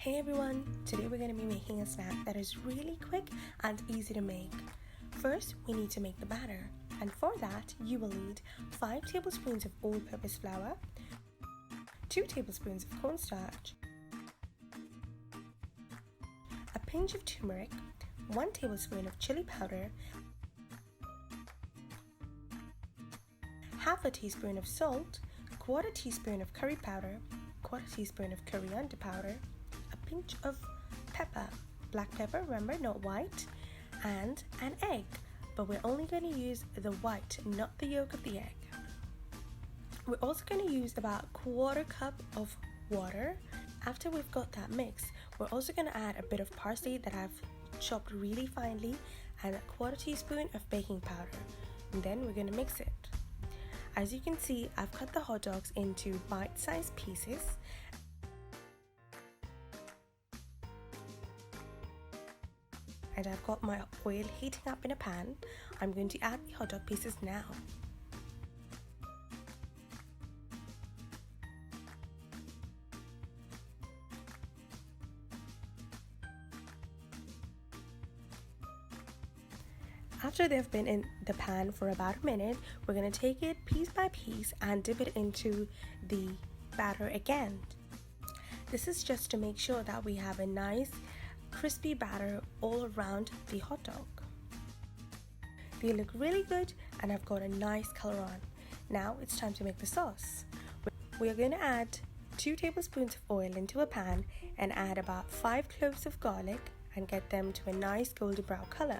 Hey everyone, today we're going to be making a snack that is really quick and easy to make. First, we need to make the batter, and for that you will need 5 tablespoons of all-purpose flour, 2 tablespoons of cornstarch, a pinch of turmeric, 1 tablespoon of chili powder, half a teaspoon of salt, quarter teaspoon of curry powder, quarter teaspoon of coriander powder, a pinch of pepper, black pepper, remember, not white, and an egg, but we're only going to use the white, not the yolk of the egg. We're also going to use about a quarter cup of water. After we've got that mix, we're also going to add a bit of parsley that I've chopped really finely and a quarter teaspoon of baking powder, and then we're going to mix it. As you can see, I've cut the hot dogs into bite-sized pieces. And I've got my oil heating up in a pan. I'm going to add the hot dog pieces now. After they've been in the pan for about a minute, we're going to take it piece by piece and dip it into the batter again. This is just to make sure that we have a nice crispy batter all around the hot dog. They look really good and I've got a nice color on. Now it's time to make the sauce. We are going to add 2 tablespoons of oil into a pan and add about 5 cloves of garlic and get them to a nice golden brown color.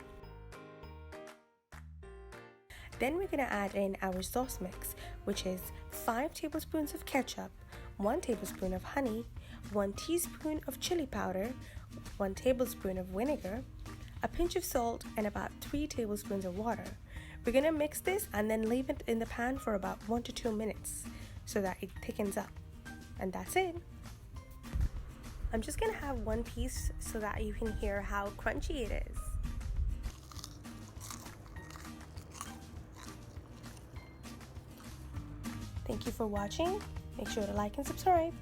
Then we're going to add in our sauce mix, which is 5 tablespoons of ketchup, 1 tablespoon of honey, 1 teaspoon of chili powder, 1 tablespoon of vinegar, a pinch of salt, and about 3 tablespoons of water. We're going to mix this and then leave it in the pan for about 1 to 2 minutes so that it thickens up. And that's it. I'm just going to have one piece so that you can hear how crunchy it is. Thank you for watching. Make sure to like and subscribe.